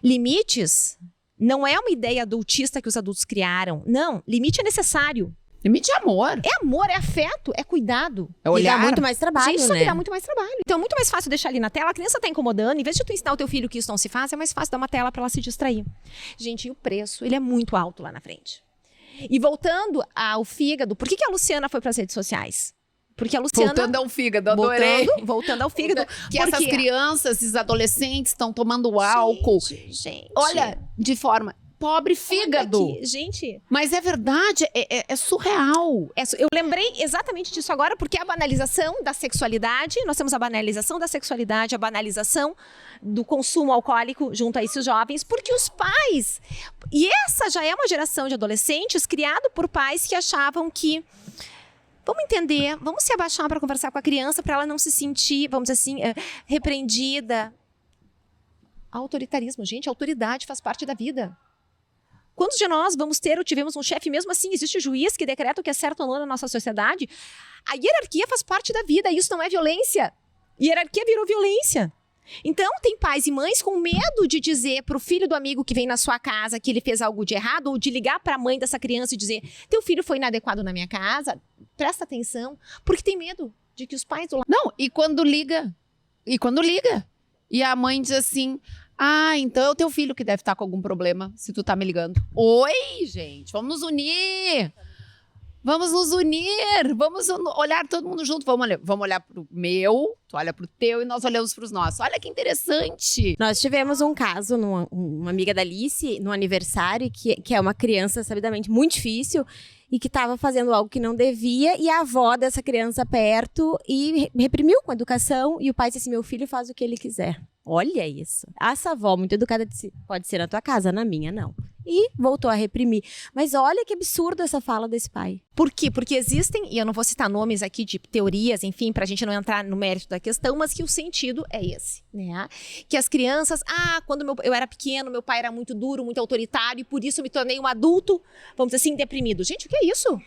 Limites não é uma ideia adultista que os adultos criaram. Não, limite é necessário. Limite é amor. É amor, é afeto, é cuidado. É olhar. E dá muito mais trabalho, Gente, isso né? dá muito mais trabalho. Então é muito mais fácil deixar ali na tela, a criança tá incomodando, em vez de tu ensinar o teu filho que isso não se faz, é mais fácil dar uma tela para ela se distrair. Gente, e o preço, ele é muito alto lá na frente. E voltando ao fígado, por que a Luciana foi para as redes sociais? Porque a Luciana... Voltando ao fígado, adorei. Voltando ao fígado. Que essas crianças, esses adolescentes estão tomando álcool. Gente. Olha, de forma... Pobre fígado. Aqui, gente. Mas é verdade, é surreal. Eu lembrei exatamente disso agora, porque a banalização da sexualidade, nós temos a banalização da sexualidade, a banalização do consumo alcoólico junto a esses jovens, porque os pais... E essa já é uma geração de adolescentes criado por pais que achavam que... Vamos entender, vamos se abaixar para conversar com a criança, para ela não se sentir, vamos dizer assim, repreendida. Autoritarismo, gente, a autoridade faz parte da vida. Quantos de nós vamos ter ou tivemos um chefe, mesmo assim, existe o juiz que decreta o que é certo ou não na nossa sociedade? A hierarquia faz parte da vida, isso não é violência. Hierarquia virou violência. Então, tem pais e mães com medo de dizer para o filho do amigo que vem na sua casa que ele fez algo de errado, ou de ligar para a mãe dessa criança e dizer, teu filho foi inadequado na minha casa, presta atenção, porque tem medo de que os pais do lado... Não, e quando liga? E a mãe diz assim... Ah, então é o teu filho que deve estar com algum problema, se tu tá me ligando. Oi, gente, vamos nos unir. Vamos nos unir. Vamos olhar todo mundo junto. Vamos olhar pro meu, tu olha pro teu e nós olhamos pros nossos. Olha que interessante. Nós tivemos um caso, uma amiga da Alice, no aniversário, que é uma criança sabidamente muito difícil e que estava fazendo algo que não devia, e a avó dessa criança perto e reprimiu com a educação, e o pai disse assim, meu filho faz o que ele quiser. Olha isso. Essa avó muito educada disse, pode ser na tua casa, na minha não. E voltou a reprimir. Mas olha que absurdo essa fala desse pai. Por quê? Porque existem, e eu não vou citar nomes aqui de teorias, enfim, pra gente não entrar no mérito da questão, mas que o sentido é esse, né? Que as crianças, quando eu era pequeno, meu pai era muito duro, muito autoritário, e por isso eu me tornei um adulto, vamos dizer assim, deprimido. Gente, o que é isso? O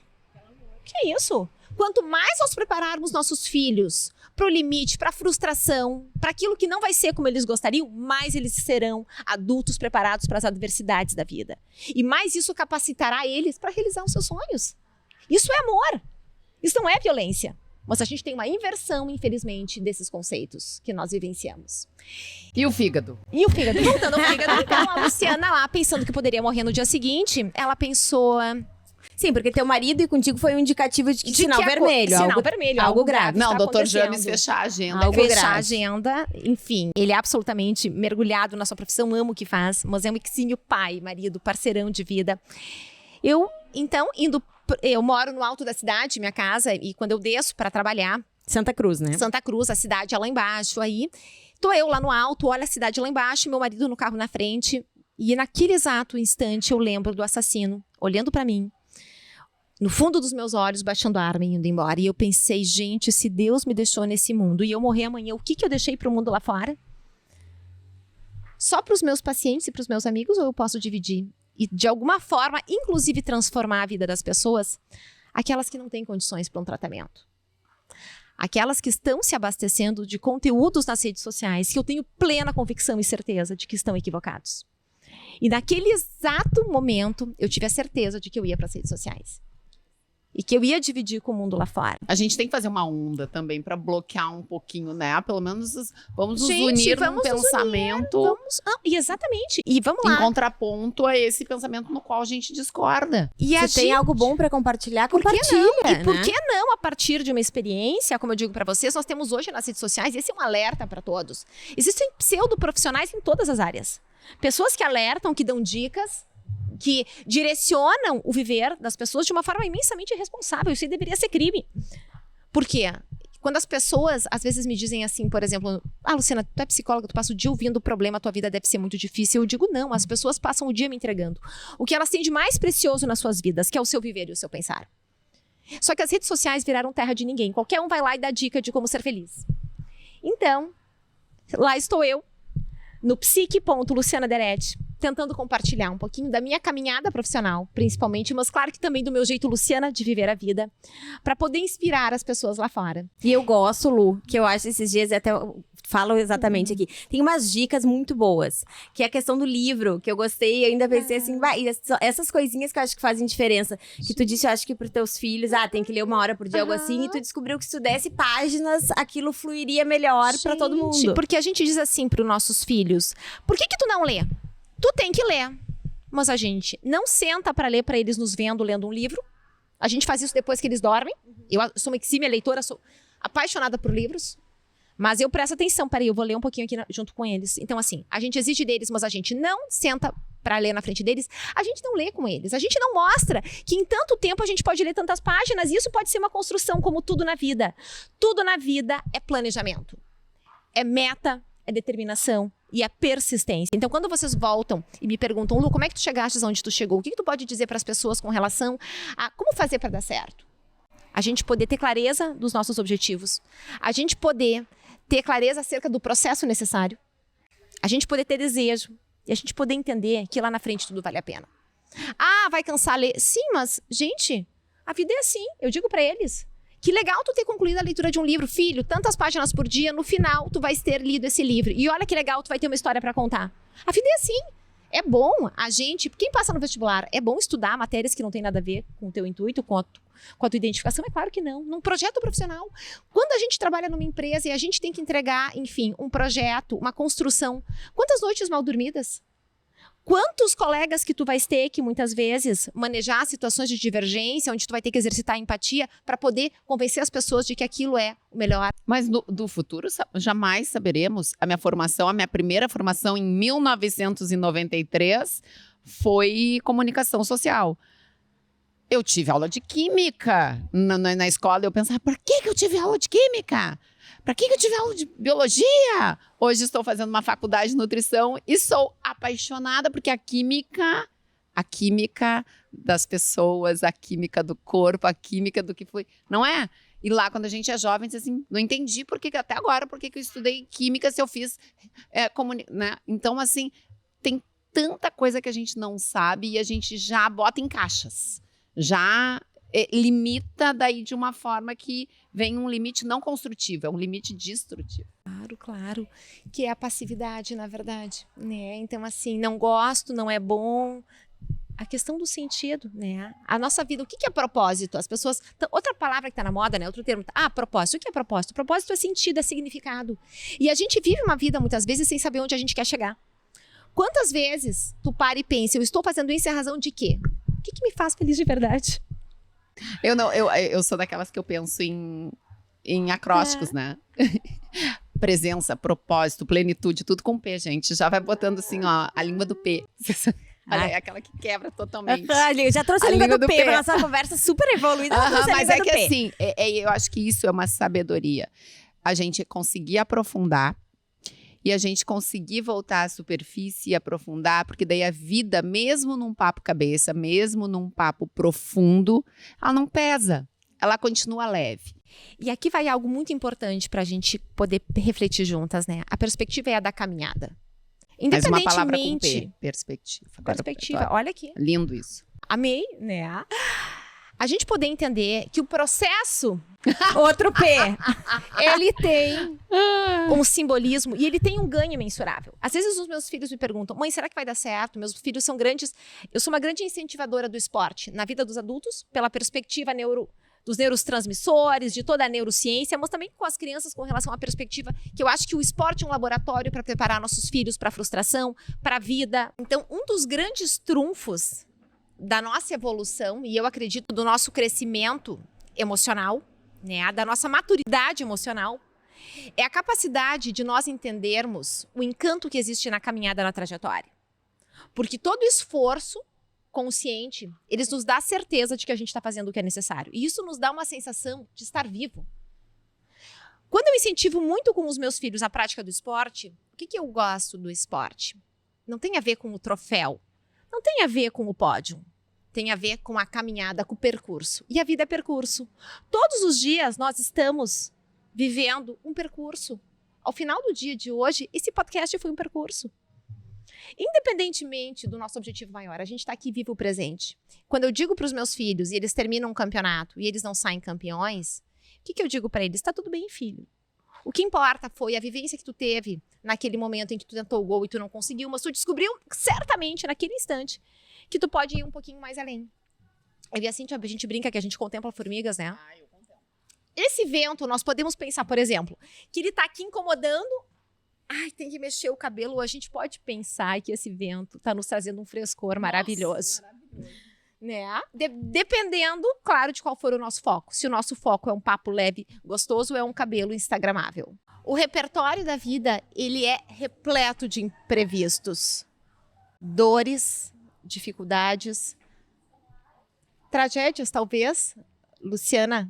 que é isso? Quanto mais nós prepararmos nossos filhos para o limite, para a frustração, para aquilo que não vai ser como eles gostariam, mais eles serão adultos preparados para as adversidades da vida. E mais isso capacitará eles para realizar os seus sonhos. Isso é amor. Isso não é violência. Mas a gente tem uma inversão, infelizmente, desses conceitos que nós vivenciamos. E o fígado? Voltando ao fígado, então a Luciana lá, pensando que poderia morrer no dia seguinte, ela pensou... Sim, porque teu marido e contigo foi um indicativo de sinal vermelho. Algo grave. Não, está doutor acontecendo. James, fechar a agenda. Algo Fechar grave. a agenda, enfim. Ele é absolutamente mergulhado na sua profissão, ama o que faz, mas é um exímio pai, marido, parceirão de vida. Eu moro no alto da cidade, minha casa, e quando eu desço para trabalhar, Santa Cruz, né? Santa Cruz, a cidade é lá embaixo, aí tô eu lá no alto, olho a cidade lá embaixo, meu marido no carro na frente, e naquele exato instante eu lembro do assassino olhando para mim, no fundo dos meus olhos, baixando a arma e indo embora. E eu pensei, gente, se Deus me deixou nesse mundo e eu morrer amanhã, o que eu deixei para o mundo lá fora? Só para os meus pacientes e para os meus amigos, ou eu posso dividir? E, de alguma forma, inclusive transformar a vida das pessoas, aquelas que não têm condições para um tratamento. Aquelas que estão se abastecendo de conteúdos nas redes sociais, que eu tenho plena convicção e certeza de que estão equivocados. E naquele exato momento, eu tive a certeza de que eu ia para as redes sociais. e que eu ia dividir com o mundo lá fora. A gente tem que fazer uma onda também para bloquear um pouquinho, né? Pelo menos vamos nos Gente, unir num vamos nos pensamento Exatamente. E vamos lá. em contraponto a esse pensamento no qual a gente discorda. E a Se tem gente- algo bom pra compartilhar, Por que compartilha, não? E por né? que não, a partir de uma experiência, como eu digo pra vocês, nós temos hoje nas redes sociais, esse é um alerta pra todos. Existem pseudo-profissionais em todas as áreas. Pessoas que alertam, que dão dicas, que direcionam o viver das pessoas de uma forma imensamente irresponsável. Isso aí deveria ser crime. Por quê? Quando as pessoas, às vezes, me dizem assim, por exemplo, Luciana, tu é psicóloga, tu passa o dia ouvindo o problema, tua vida deve ser muito difícil. Eu digo, não, as pessoas passam o dia me entregando o que elas têm de mais precioso nas suas vidas, que é o seu viver e o seu pensar. Só que as redes sociais viraram terra de ninguém. Qualquer um vai lá e dá dica de como ser feliz. Então, lá estou eu, no psique.lucianaderete, tentando compartilhar um pouquinho da minha caminhada profissional, principalmente, mas claro que também do meu jeito Luciana de viver a vida, para poder inspirar as pessoas lá fora. E eu gosto, Lu, que eu acho esses dias, até eu falo exatamente aqui, tem umas dicas muito boas, que é a questão do livro, que eu gostei, eu ainda pensei assim, vai, essas coisinhas que eu acho que fazem diferença, que tu disse, eu acho que pros teus filhos, tem que ler 1 hora por dia, algo assim, e tu descobriu que se tu desse páginas, aquilo fluiria melhor pra todo mundo. Porque a gente diz assim pros nossos filhos, por que tu não lê? Tu tem que ler. Mas a gente não senta para ler para eles nos vendo, lendo um livro. A gente faz isso depois que eles dormem. Eu sou uma exímia leitora, sou apaixonada por livros. Mas eu presto atenção. Peraí, eu vou ler um pouquinho aqui junto com eles. Então, assim, a gente exige deles, mas a gente não senta para ler na frente deles. A gente não lê com eles. A gente não mostra que em tanto tempo a gente pode ler tantas páginas. E isso pode ser uma construção, como tudo na vida. Tudo na vida é planejamento. É meta, é determinação e a persistência. Então, quando vocês voltam e me perguntam, Lu, como é que tu chegaste onde tu chegou? O que tu pode dizer para as pessoas com relação a como fazer para dar certo? A gente poder ter clareza dos nossos objetivos. A gente poder ter clareza acerca do processo necessário. A gente poder ter desejo. E a gente poder entender que lá na frente tudo vale a pena. Vai cansar ler? Sim, mas, gente, a vida é assim. Eu digo para eles. Que legal tu ter concluído a leitura de um livro. Filho, tantas páginas por dia, no final tu vais ter lido esse livro. E olha que legal, tu vai ter uma história para contar. A vida é assim. É bom a gente, quem passa no vestibular, é bom estudar matérias que não tem nada a ver com o teu intuito, com a tua identificação? É claro que não. Num projeto profissional, quando a gente trabalha numa empresa e a gente tem que entregar, enfim, um projeto, uma construção, quantas noites mal dormidas? Quantos colegas que tu vais ter que muitas vezes manejar situações de divergência, onde tu vai ter que exercitar a empatia para poder convencer as pessoas de que aquilo é o melhor. Mas do futuro jamais saberemos. A minha primeira formação em 1993 foi comunicação social. Eu tive aula de química na escola. Eu pensava, por que eu tive aula de química? Para que eu tive aula de biologia? Hoje estou fazendo uma faculdade de nutrição e sou apaixonada porque a química das pessoas, a química do corpo, a química do que foi, não é? E lá, quando a gente é jovem, diz assim, não entendi até agora por que eu estudei química se eu fiz né? Então, assim, tem tanta coisa que a gente não sabe e a gente já bota em caixas. Já limita daí de uma forma que vem um limite não construtivo, é um limite destrutivo. Claro, que é a passividade, na verdade, né? Então, assim, não gosto, não é bom. A questão do sentido, né? A nossa vida, o que é propósito? As pessoas... Outra palavra que tá na moda, né? Outro termo. Propósito. O que é propósito? Propósito é sentido, é significado. E a gente vive uma vida, muitas vezes, sem saber onde a gente quer chegar. Quantas vezes tu para e pensa, eu estou fazendo isso em razão de quê? O que me faz feliz de verdade? Eu sou daquelas que eu penso em acrósticos, né? Presença, propósito, plenitude, tudo com P, gente. Já vai botando assim, ó, a língua do P. Olha, é aquela que quebra totalmente. Eu já trouxe a língua do P pra nossa conversa super evoluída. Mas é que assim, eu acho que isso é uma sabedoria. A gente conseguir aprofundar e a gente conseguir voltar à superfície e aprofundar, porque daí a vida, mesmo num papo cabeça, mesmo num papo profundo, ela não pesa, ela continua leve. E aqui vai algo muito importante para a gente poder refletir juntas, né? A perspectiva é a da caminhada. Mais uma palavra com P, perspectiva. Perspectiva, olha aqui. Lindo isso. Amei, né? A gente poder entender que o processo Outro P. Ele tem um simbolismo e ele tem um ganho imensurável. Às vezes os meus filhos me perguntam, mãe, será que vai dar certo? Meus filhos são grandes. Eu sou uma grande incentivadora do esporte na vida dos adultos, pela perspectiva dos neurotransmissores, de toda a neurociência, mas também com as crianças com relação à perspectiva que eu acho que o esporte é um laboratório para preparar nossos filhos para a frustração, para a vida. Então, um dos grandes trunfos da nossa evolução, e eu acredito do nosso crescimento emocional, né, da nossa maturidade emocional, é a capacidade de nós entendermos o encanto que existe na caminhada, na trajetória. Porque todo esforço consciente, eles nos dá a certeza de que a gente está fazendo o que é necessário. E isso nos dá uma sensação de estar vivo. Quando eu incentivo muito com os meus filhos a prática do esporte, o que eu gosto do esporte? Não tem a ver com o troféu, não tem a ver com o pódio. Tem a ver com a caminhada, com o percurso. E a vida é percurso. Todos os dias nós estamos vivendo um percurso. Ao final do dia de hoje, esse podcast foi um percurso. Independentemente do nosso objetivo maior, a gente está aqui vivo presente. Quando eu digo para os meus filhos e eles terminam um campeonato e eles não saem campeões, o que eu digo para eles? Está tudo bem, filho. O que importa foi a vivência que tu teve naquele momento em que tu tentou o gol e tu não conseguiu, mas tu descobriu certamente naquele instante que tu pode ir um pouquinho mais além. E assim, a gente brinca que a gente contempla formigas, né? Eu contemplo. Esse vento, nós podemos pensar, por exemplo, que ele tá aqui incomodando, tem que mexer o cabelo, ou a gente pode pensar que esse vento tá nos trazendo um frescor maravilhoso. Maravilhoso. Né? Dependendo, claro, de qual for o nosso foco. Se o nosso foco é um papo leve, gostoso, ou é um cabelo instagramável. O repertório da vida, ele é repleto de imprevistos. Dores, dificuldades, tragédias, talvez. Luciana,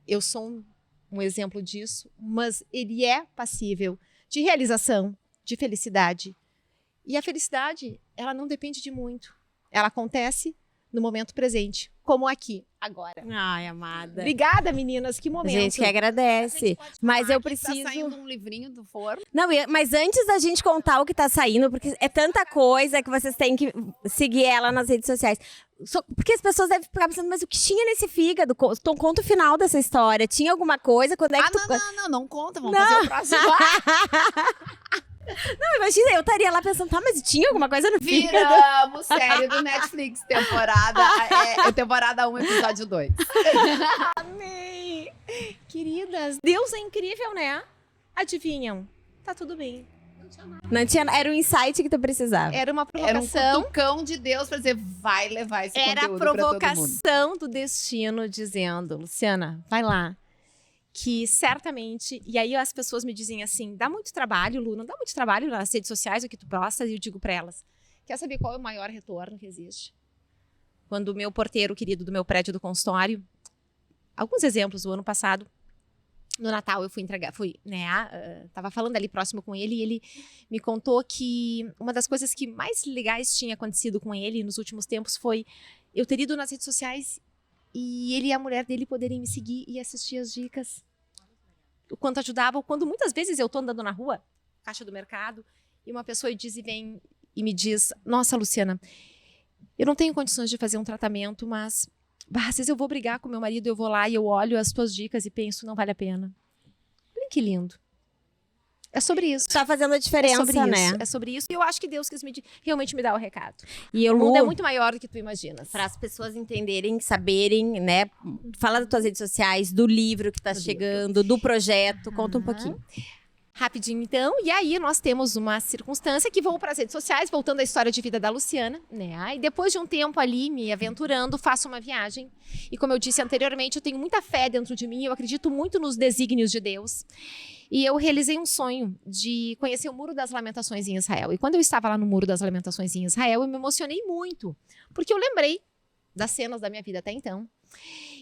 eu sou um exemplo disso, mas ele é passível de realização, de felicidade. E a felicidade, ela não depende de muito. Ela acontece no momento presente, como aqui, agora. Ai, amada. Obrigada, meninas, que A momento. gente que agradece. Mas eu preciso... Tá saindo um livrinho do forno. Não, mas antes da gente contar o que tá saindo, porque é tanta coisa que vocês têm que seguir ela nas redes sociais. Porque as pessoas devem ficar pensando, mas o que tinha nesse fígado? Então conta o final dessa história. Tinha alguma coisa? Quando é que tu... Não conta. Vamos fazer o próximo. Não, imagina, eu estaria lá pensando, mas tinha alguma coisa no fígado? Viramos série do Netflix, temporada 1, episódio 2. Amei! Queridas, Deus é incrível, né? Adivinham? Tá tudo bem. Não tinha, era um insight que tu precisava. Era uma Era um provocação. cutucão de Deus pra dizer, vai levar esse Era a conteúdo pra todo mundo. provocação do destino dizendo, Luciana, vai lá. Que certamente, e aí as pessoas me dizem assim, dá muito trabalho, Lu, não dá muito trabalho nas redes sociais o que tu posta, e eu digo pra elas, quer saber qual é o maior retorno que existe? Quando o meu porteiro querido do meu prédio do consultório, alguns exemplos, o ano passado, no Natal eu tava falando ali próximo com ele e ele me contou que uma das coisas que mais legais tinha acontecido com ele nos últimos tempos foi eu ter ido nas redes sociais e ele e a mulher dele poderem me seguir e assistir as dicas. O quanto ajudava, quando muitas vezes eu tô andando na rua, caixa do mercado, e uma pessoa vem e me diz, nossa, Luciana, eu não tenho condições de fazer um tratamento, mas às vezes eu vou brigar com meu marido, eu vou lá e eu olho as tuas dicas e penso, não vale a pena. Olha que lindo. É sobre isso. Tá fazendo a diferença, né? É sobre isso. E eu acho que Deus quis realmente me dar o recado. E eu, O mundo Lu, é muito maior do que tu imaginas. para as pessoas entenderem, saberem, né? Fala das tuas redes sociais, do livro que tá chegando, do projeto. Conta um pouquinho. Rapidinho, então. E aí, nós temos uma circunstância que vou para as redes sociais, voltando à história de vida da Luciana, né? E depois de um tempo ali, me aventurando, faço uma viagem. E como eu disse anteriormente, eu tenho muita fé dentro de mim, eu acredito muito nos desígnios de Deus. E eu realizei um sonho de conhecer o Muro das Lamentações em Israel. E quando eu estava lá no Muro das Lamentações em Israel, eu me emocionei muito, porque eu lembrei das cenas da minha vida até então.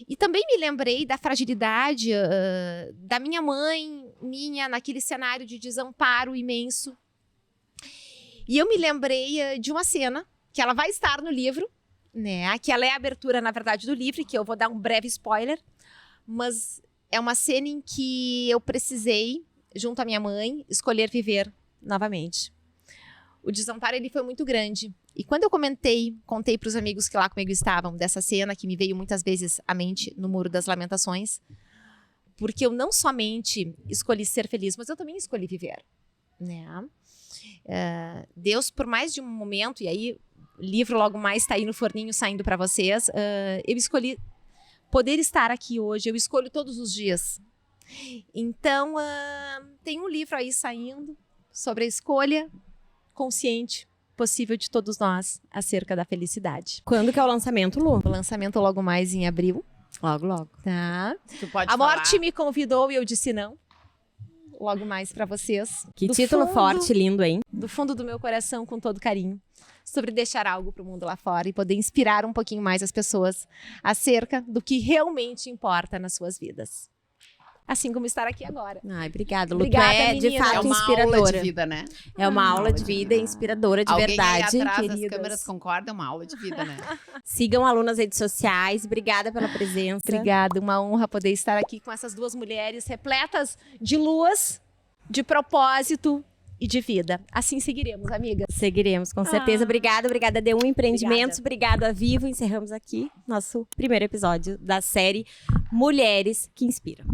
E também me lembrei da fragilidade da minha mãe, naquele cenário de desamparo imenso. E eu me lembrei de uma cena, que ela vai estar no livro, né? Que ela é a abertura, na verdade, do livro, que eu vou dar um breve spoiler, mas é uma cena em que eu precisei, junto à minha mãe, escolher viver novamente. O desamparo, ele foi muito grande. E quando eu contei para os amigos que lá comigo estavam, dessa cena que me veio muitas vezes à mente no Muro das Lamentações, porque eu não somente escolhi ser feliz, mas eu também escolhi viver, né? Deus, por mais de um momento, e aí o livro logo mais está aí no forninho saindo para vocês, eu escolhi poder estar aqui hoje, eu escolho todos os dias. Então, tem um livro aí saindo sobre a escolha consciente possível de todos nós acerca da felicidade. Quando que é o lançamento, Lu? O lançamento logo mais em abril. Logo, logo. Tá. Tu pode A falar. morte me convidou e eu disse não. Logo mais para vocês. Que Do título fundo- forte, lindo, hein? Do fundo do meu coração, com todo carinho. Sobre deixar algo pro mundo lá fora e poder inspirar um pouquinho mais as pessoas acerca do que realmente importa nas suas vidas. Assim como estar aqui agora. Ai, obrigada, Lu. Obrigada, tu é, de menina. fato, É uma inspiradora. aula de vida, né? É uma aula de vida, inspiradora de Alguém verdade. aí atrás das queridas. câmeras concorda, é uma aula de vida, né? Sigam a Lu nas redes sociais. Obrigada pela presença. Obrigada, uma honra poder estar aqui com essas duas mulheres repletas de luas, de propósito e de vida. Assim seguiremos, amiga. Seguiremos, com certeza. Obrigada, D1 Empreendimentos. Obrigado a Vivo. Encerramos aqui nosso primeiro episódio da série Mulheres que Inspiram.